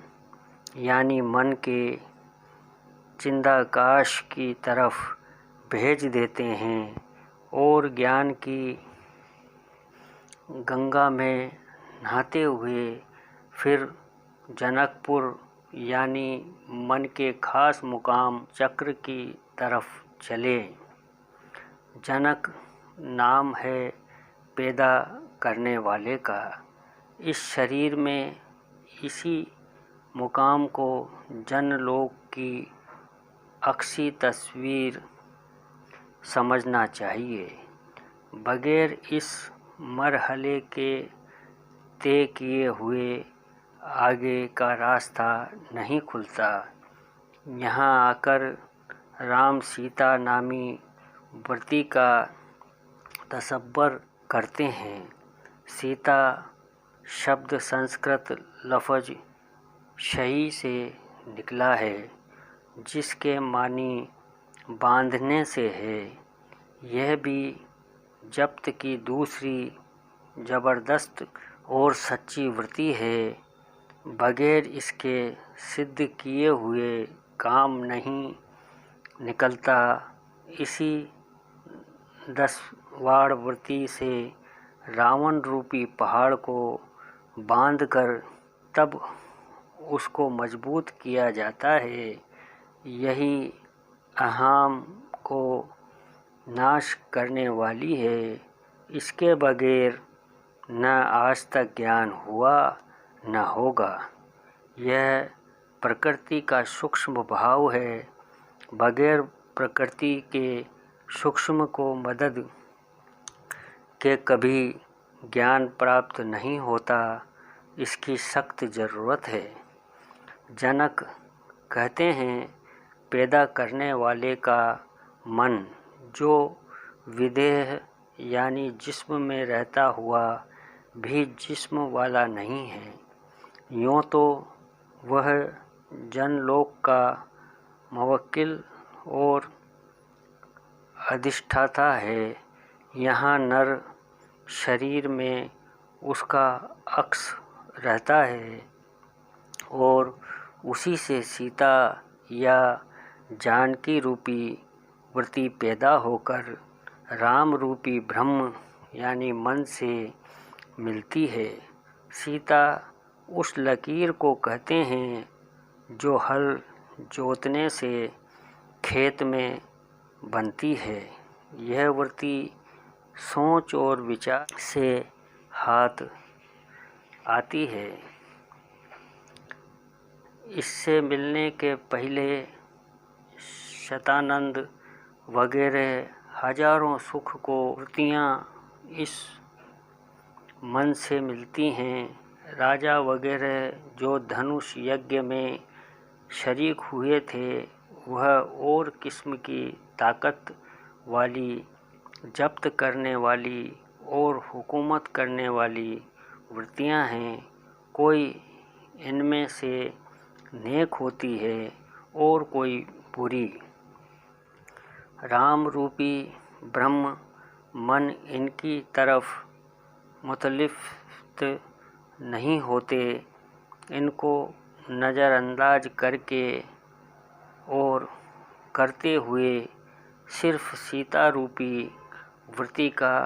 यानी मन के चिंदाकाश की तरफ भेज देते हैं और ज्ञान की गंगा में नहाते हुए फिर जनकपुर यानी मन के खास मुकाम चक्र की तरफ चले। जनक नाम है पैदा करने वाले का। इस शरीर में इसी मुकाम को जनलोक की अक्सी तस्वीर समझना चाहिए। बगैर इस मरहले के तय किए हुए आगे का रास्ता नहीं खुलता। यहाँ आकर राम सीता नामी वृत्ति का तसव्वुर करते हैं। सीता शब्द संस्कृत लफ्ज़ शही से निकला है जिसके मानी बांधने से है। यह भी जब्त की दूसरी ज़बरदस्त और सच्ची वृत्ति है। बगैर इसके सिद्ध किए हुए काम नहीं निकलता। इसी 10 वाड़ वृत्ति से रावण रूपी पहाड़ को बांधकर तब उसको मजबूत किया जाता है। यही अहम को नाश करने वाली है। इसके बगैर न आज तक ज्ञान हुआ न होगा। यह प्रकृति का सूक्ष्म भाव है। बगैर प्रकृति के सूक्ष्म को मदद के कभी ज्ञान प्राप्त नहीं होता। इसकी सख्त ज़रूरत है। जनक कहते हैं पैदा करने वाले का मन जो विदेह यानी जिस्म में रहता हुआ भी जिस्म वाला नहीं है। यूँ तो वह जनलोक का मुवक्किल और अधिष्ठाता है। यहाँ नर शरीर में उसका अक्स रहता है और उसी से सीता या जानकी रूपी वृत्ति पैदा होकर राम रूपी ब्रह्म यानी मन से मिलती है। सीता उस लकीर को कहते हैं जो हल जोतने से खेत में बनती है। यह वृत्ति सोच और विचार से हाथ आती है। इससे मिलने के पहले शतानंद वगैरह हजारों सुख को वृत्तियाँ इस मन से मिलती हैं। राजा वगैरह जो धनुष यज्ञ में शरीक हुए थे वह और किस्म की ताकत वाली, जब्त करने वाली और हुकूमत करने वाली वृत्तियाँ हैं। कोई इनमें से नेक होती है और कोई बुरी। राम रूपी ब्रह्म मन इनकी तरफ मुतलिफ्त नहीं होते। इनको नज़रअंदाज करके और करते हुए सिर्फ सीता रूपी वृत्ति का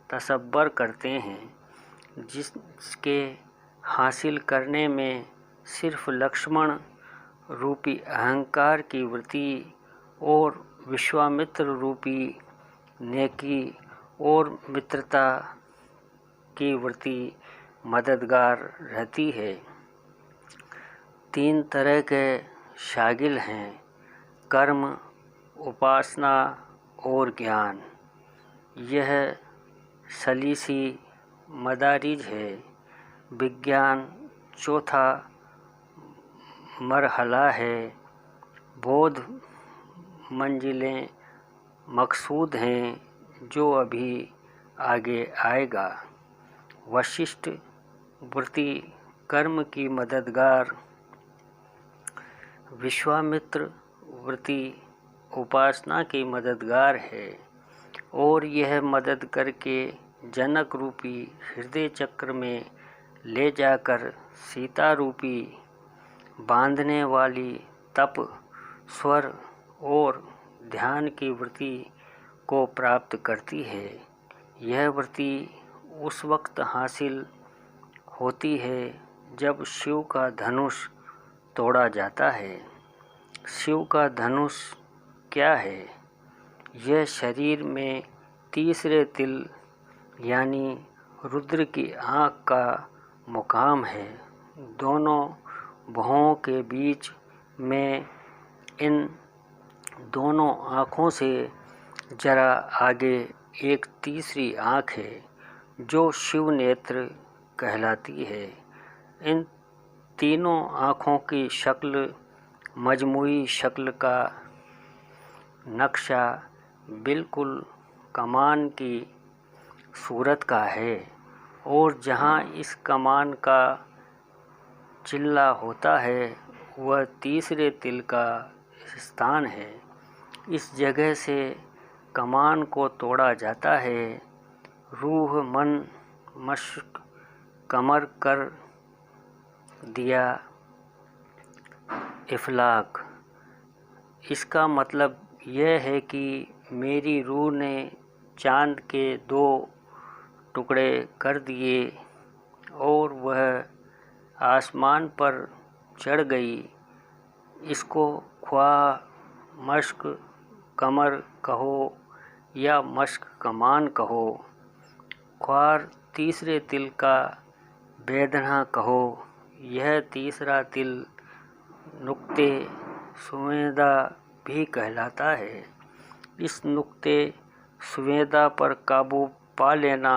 तसब्बर करते हैं, जिसके हासिल करने में सिर्फ लक्ष्मण रूपी अहंकार की वृत्ति और विश्वामित्र रूपी नेकी और मित्रता की वृत्ति मददगार रहती है। 3 तरह के शागिल हैं: कर्म, उपासना और ज्ञान। यह सलीसी मदारिज है। विज्ञान चौथा मरहला है। बोध मंजिलें मकसूद हैं जो अभी आगे आएगा। वशिष्ठ वृत्ति कर्म की मददगार, विश्वामित्र वृत्ति उपासना की मददगार है और यह मदद करके जनक रूपी हृदय चक्र में ले जाकर सीता रूपी बांधने वाली तप, स्वर और ध्यान की वृत्ति को प्राप्त करती है। यह वृत्ति उस वक्त हासिल होती है जब शिव का धनुष तोड़ा जाता है। शिव का धनुष क्या है? यह शरीर में तीसरे तिल यानी रुद्र की आँख का मुकाम है। दोनों भुवों के बीच में इन दोनों आँखों से जरा आगे एक तीसरी आँख है जो शिव नेत्र कहलाती है। इन तीनों आँखों की शक्ल मजमूई शक्ल का नक्शा बिल्कुल कमान की सूरत का है और जहाँ इस कमान का चिल्ला होता है वह तीसरे तिल का स्थान है। इस जगह से कमान को तोड़ा जाता है। रूह, मन, मस्तिष्क, कमर कर दिया इफलाक। इसका मतलब यह है कि मेरी रूह ने चाँद के 2 टुकड़े कर दिए और वह आसमान पर चढ़ गई। इसको ख्वाह मश्क कमर कहो या मश्क कमान कहो, ख्वार तीसरे तिल का वेदना कहो। यह तीसरा तिल नुक्ते सुवेदा भी कहलाता है। इस नुक्ते सुवेदा पर काबू पा लेना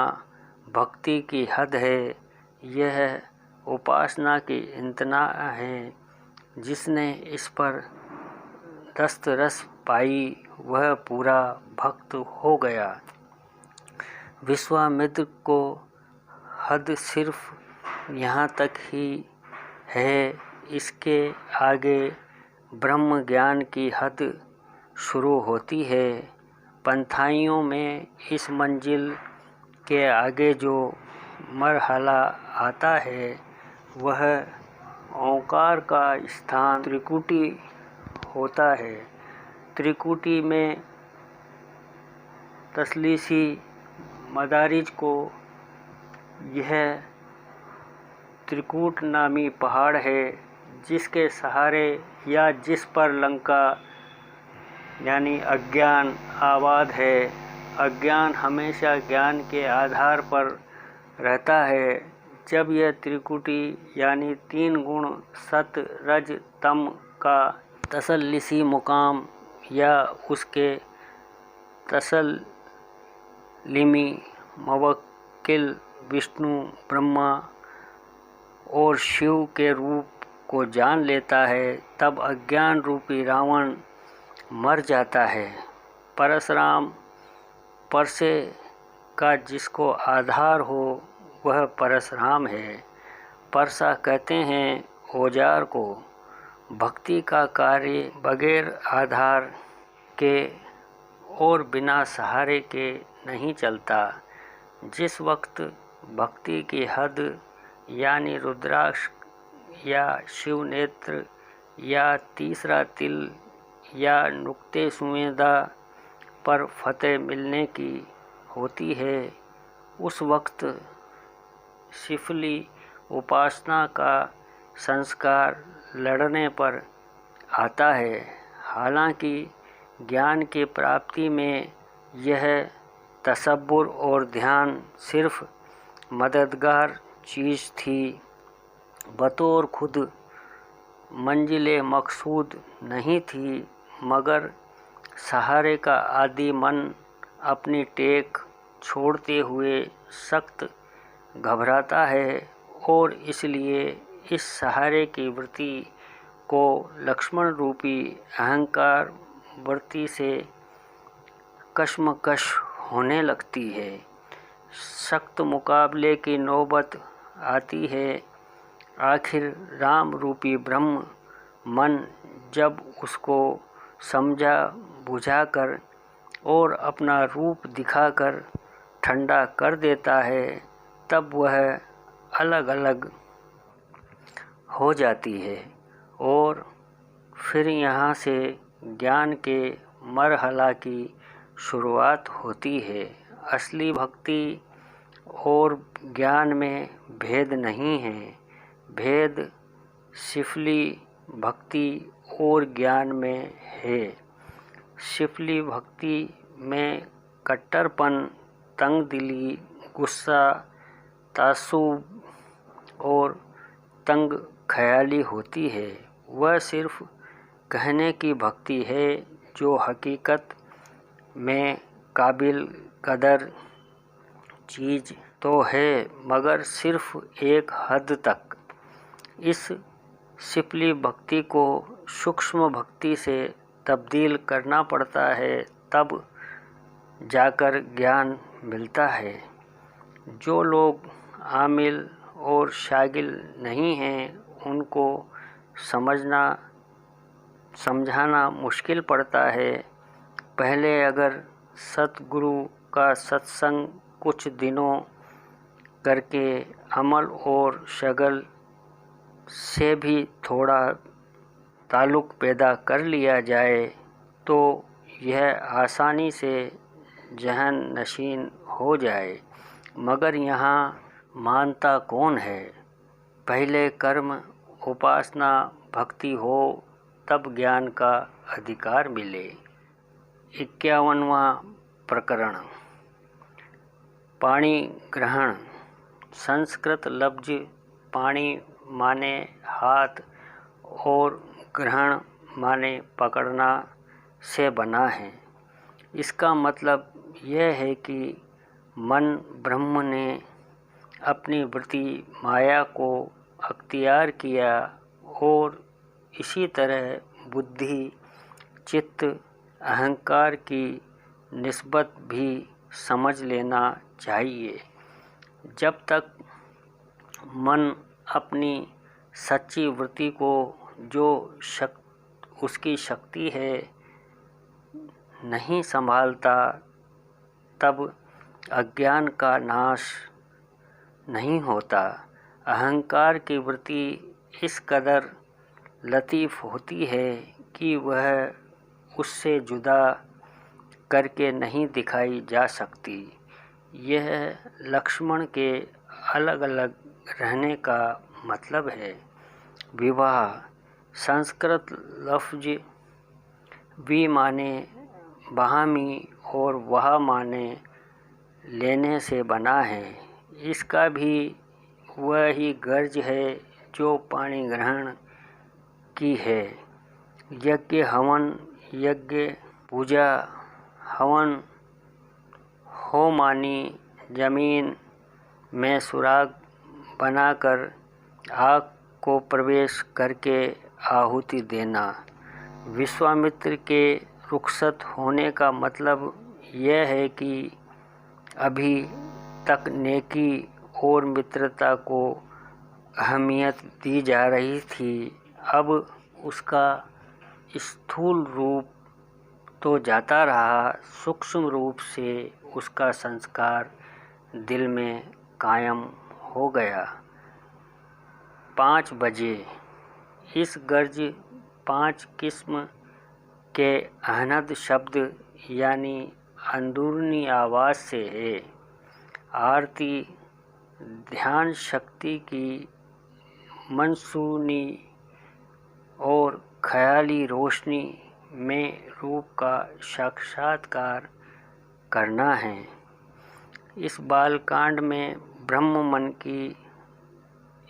भक्ति की हद है। यह उपासना की इंतना है। जिसने इस पर दस्तरस पाई वह पूरा भक्त हो गया। विश्वामित्र को हद सिर्फ यहाँ तक ही है। इसके आगे ब्रह्म ज्ञान की हद शुरू होती है। पंथाइयों में इस मंजिल के आगे जो मरहला आता है वह ओंकार का स्थान त्रिकुटी होता है। त्रिकुटी में तसलीसी मदारिज को यह त्रिकूट नामी पहाड़ है जिसके सहारे या जिस पर लंका यानी अज्ञान आबाद है। अज्ञान हमेशा ज्ञान के आधार पर रहता है। जब यह त्रिकुटी यानी 3 गुण सत रज तम का तसल्लिसी मुकाम या उसके तसल्लिमी मवक्किल विष्णु, ब्रह्मा और शिव के रूप को जान लेता है, तब अज्ञान रूपी रावण मर जाता है। परशुराम परसे का जिसको आधार हो वह परशुराम है। परसा कहते हैं औजार को। भक्ति का कार्य बगैर आधार के और बिना सहारे के नहीं चलता। जिस वक्त भक्ति की हद यानी रुद्राक्ष या शिव नेत्र या तीसरा तिल या नुक्ते सुमेधा पर फतेह मिलने की होती है, उस वक्त शिफली उपासना का संस्कार लड़ने पर आता है। हालांकि ज्ञान की प्राप्ति में यह तसब्बुर और ध्यान सिर्फ मददगार चीज़ थी, बतौर खुद मंजिले मकसूद नहीं थी, मगर सहारे का आदि मन अपनी टेक छोड़ते हुए सख्त घबराता है और इसलिए इस सहारे की वृत्ति को लक्ष्मण रूपी अहंकार वृत्ति से कशमकश होने लगती है। सख्त मुकाबले की नौबत आती है। आखिर राम रूपी ब्रह्म मन जब उसको समझा बुझाकर और अपना रूप दिखाकर ठंडा कर देता है, तब वह अलग अलग हो जाती है और फिर यहाँ से ज्ञान के मरहला की शुरुआत होती है। असली भक्ति और ज्ञान में भेद नहीं है, भेद शिफली भक्ति और ज्ञान में है। शिफली भक्ति में कट्टरपन, तंगदिली, गुस्सा, तासुब और तंग ख्याली होती है। वह सिर्फ कहने की भक्ति है जो हकीकत में काबिल कदर चीज़ तो है, मगर सिर्फ एक हद तक। इस शिफली भक्ति को सूक्ष्म भक्ति से तब्दील करना पड़ता है, तब जाकर ज्ञान मिलता है। जो लोग आमिल और शागिल नहीं हैं, उनको समझाना मुश्किल पड़ता है। पहले अगर सतगुरु का सत्संग कुछ दिनों करके अमल और शगल से भी थोड़ा ताल्लुक़ पैदा कर लिया जाए तो यह आसानी से जहन नशीन हो जाए। मगर यहाँ मानता कौन है? पहले कर्म, उपासना, भक्ति हो, तब ज्ञान का अधिकार मिले। 51वां प्रकरण। पाणी ग्रहण। संस्कृत लफ्ज पाणी माने हाथ और ग्रहण माने पकड़ना से बना है। इसका मतलब यह है कि मन ब्रह्म ने अपनी वृत्ति माया को अख्तियार किया और इसी तरह बुद्धि, चित्त, अहंकार की निस्बत भी समझ लेना चाहिए। जब तक मन अपनी सच्ची वृत्ति को, जो उसकी शक्ति है, नहीं संभालता, तब अज्ञान का नाश नहीं होता। अहंकार की वृत्ति इस कदर लतीफ़ होती है कि वह उससे जुदा करके नहीं दिखाई जा सकती। यह लक्ष्मण के अलग अलग रहने का मतलब है। विवाह। संस्कृत लफ्ज वी माने बहामी और वह माने लेने से बना है। इसका भी वही गर्ज है जो पाणी ग्रहण की है। यज्ञ हवन, यज्ञ पूजा हवन हो मानी जमीन में सुराग बनाकर आग को प्रवेश करके आहुति देना। विश्वामित्र के रुखसत होने का मतलब यह है कि अभी तक नेकी और मित्रता को अहमियत दी जा रही थी, अब उसका स्थूल रूप तो जाता रहा, सूक्ष्म रूप से उसका संस्कार दिल में कायम हो गया। 5 बजे। इस गर्ज 5 किस्म के अहनद शब्द यानी अंदरूनी आवाज़ से है। आरती ध्यान शक्ति की मनसूनी और ख्याली रोशनी में रूप का साक्षात्कार करना है। इस बालकांड में ब्रह्म मन की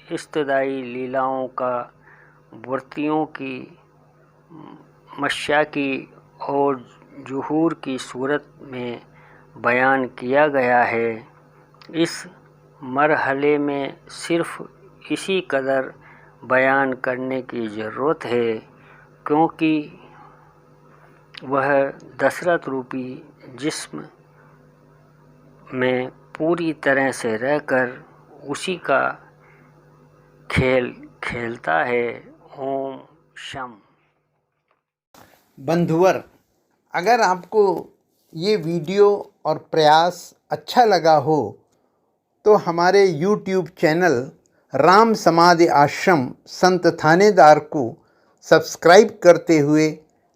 इस्तदाई लीलाओं का वृत्तियों की, मस्या की और जुहूर की सूरत में बयान किया गया है। इस मरहले में सिर्फ इसी कदर बयान करने की ज़रूरत है क्योंकि वह दशरथ रूपी जिस्म में पूरी तरह से रहकर उसी का खेल खेलता है। ओम शम। बंधुवर, अगर आपको ये वीडियो और प्रयास अच्छा लगा हो तो हमारे YouTube चैनल राम समाधि आश्रम संत थानेदार को सब्सक्राइब करते हुए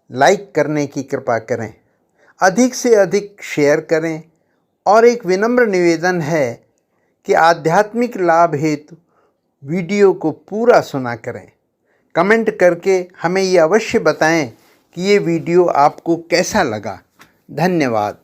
लाइक करने की कृपा करें, अधिक से अधिक शेयर करें और एक विनम्र निवेदन है कि आध्यात्मिक लाभ हेतु वीडियो को पूरा सुना करें। कमेंट करके हमें ये अवश्य बताएं कि ये वीडियो आपको कैसा लगा। धन्यवाद।